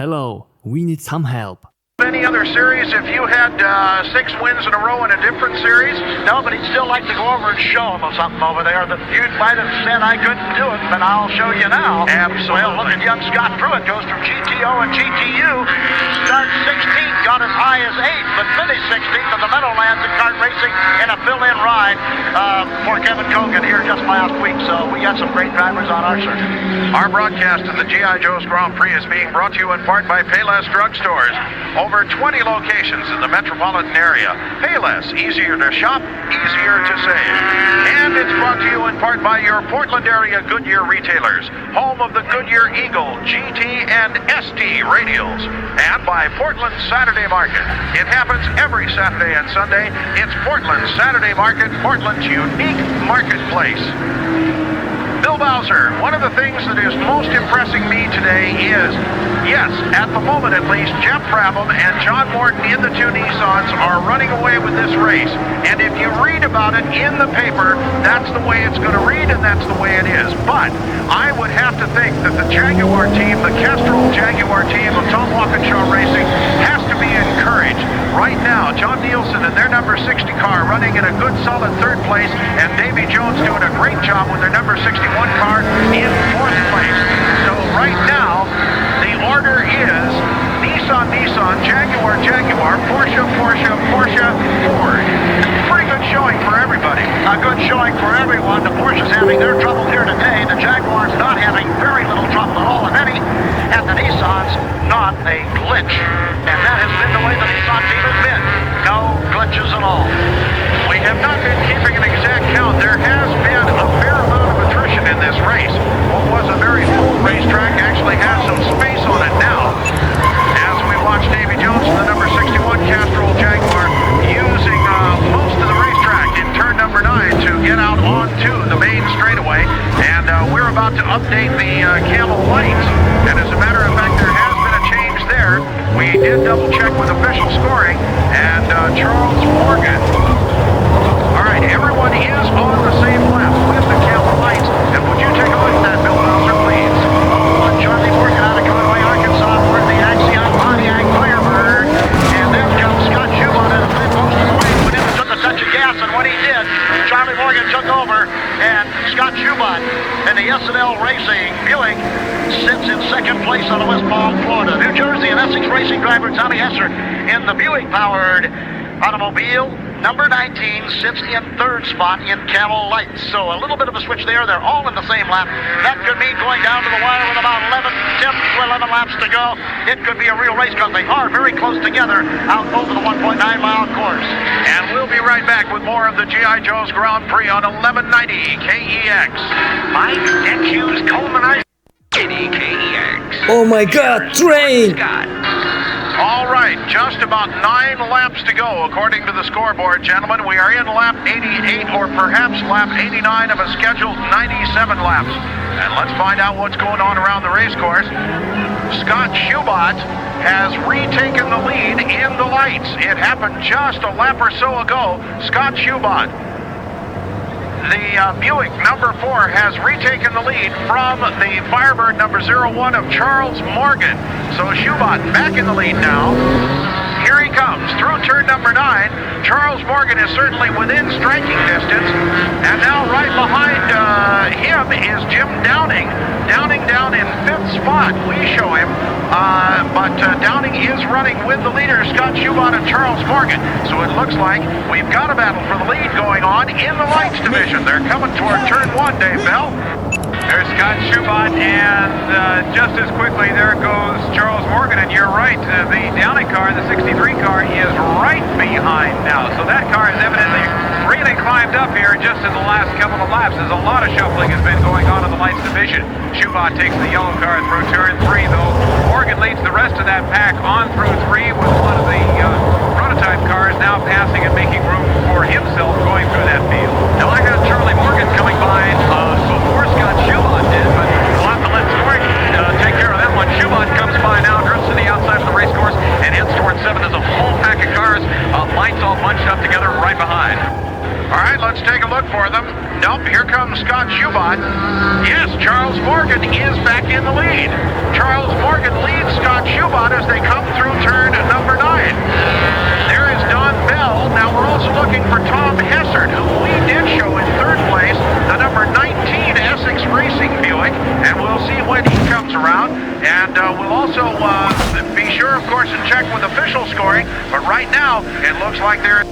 Hello, we need some help. Any other series, if you had 6 wins in a row in a different series? No, but he'd still like to go over and show him something over there that you might have said I couldn't do it, but I'll show you now. Absolutely. Well, look at young Scott Pruitt, goes from GTO and GTU, starts 16th, got as high as 8th, but finished 16th in the Meadowlands in kart racing in a fill-in ride for Kevin Cogan here just last week. So we got some great drivers on our circuit. Our broadcast of the G.I. Joe's Grand Prix is being brought to you in part by Payless Drugstores. Over 20 locations in the metropolitan area. Payless, easier to shop, easier to save. And it's brought to you in part by your Portland area Goodyear retailers, home of the Goodyear Eagle, GT, and ST radials. And by Portland Saturday Market. It happens every Saturday and Sunday. It's Portland Saturday Market, Portland's unique marketplace. Bill Bowser, one of the things that is most impressing me today is, yes, at the moment at least, Jeff Brabham and John Morton in the 2 Nissans are running away with this race. And if you read about it in the paper, that's the way it's going to read and that's the way it is. But I would have to think that the Jaguar team, the Kestrel Jaguar team of Tom Walkinshaw Racing, has to be encouraged. Right now, John Nielsen and their number 60 car running in a good solid 3rd place, and Davy Jones doing a great job with their number 61 car in 4th place. So right now, the order is Nissan, Jaguar, Porsche, Ford. Pretty good showing for everybody. A good showing for everyone. The Porsche's having their trouble here today. The Jaguar's not having very little trouble at all, if any. And the Nissan's not a glitch. And that has been the way the Nissan team has been. No glitches at all. We have not been keeping an exact count. There has been a fair amount of attrition in this race. What was a very full racetrack actually has some space on it now. As we watch Davy Jones and the number 61 Castrol Jaguar using most of the racetrack in turn number 9 to get out onto the main straightaway. And we're about to update the Camel lights. And as a matter of fact, there has been a change there. We did double check with official scoring, and Charles Morgan. All right, everyone is on the same lap with the Camel lights. And would you take a look at that, Bill Bowser, please? Charlie Morgan out of Conway, Arkansas, for the Axion Pontiac Firebird. And then comes Scott Schubert in the pit most of the way. Went in and took a touch of gas, and when he did, Charlie Morgan took over, and Scott Schubert in the S&L Racing Buick sits in 2nd place out of West Palm, Florida. New Jersey and Essex Racing driver Tommy Hesser in the Buick-powered automobile. Number 19 sits in 3rd spot in Camel Lights. So a little bit of a switch there. They're all in the same lap. That could mean going down to the wire with about 10 to 11 laps to go. It could be a real race because they are very close together out over the 1.9-mile course. And we'll be right back with more of the G.I. Joe's Grand Prix on 1190 KEX. Mike Denchu's Coleman KEX. Oh my god, train! All right, just about 9 laps to go according to the scoreboard, gentlemen. We are in lap 88 or perhaps lap 89 of a scheduled 97 laps. And let's find out what's going on around the race course. Scott Schubert has retaken the lead in the lights. It happened just a lap or so ago. Scott Schubert. The Buick number 4 has retaken the lead from the Firebird number 01 of Charles Morgan. So Schubert back in the lead now. Here he comes through turn number 9. Charles Morgan is certainly within striking distance. And now right behind him is Jim Downing. Downing down in 5th spot, we show him. But Downing is running with the leaders, Scott Schubert and Charles Morgan. So it looks like we've got a battle for the lead going on in the lights division. They're coming toward turn 1, Dave Bell. There's Scott Schubert, and just as quickly, there goes Charles Morgan. And you're right, the Downing car, the 63 car, is right behind now. So that car has evidently really climbed up here just in the last couple of laps, as a lot of shuffling has been going on in the lights division. Schubert takes the yellow car through turn 3, though. Morgan leads the rest of that pack on through 3 with one of the prototype cars now passing and making room for himself going through that field. Now I got Charlie Morgan coming by before Scott Schubert did, but we'll have to let Scoring take care of that one. Schubert comes by now, drifts to the outside of the race course, and heads towards 7. There's a whole pack of cars, lights all bunched up together right behind. All right, let's take a look for them. Nope, here comes Scott Schubot. Yes, Charles Morgan is back in the lead. Charles Morgan leads Scott Schubot as they come through turn number 9. There is Don Bell. Now we're also looking for Tom Hessert, who we did show in 3rd place, the number 19 Essex Racing Buick, and we'll see when he comes around. And we'll also be sure, of course, to check with official scoring. But right now, it looks like there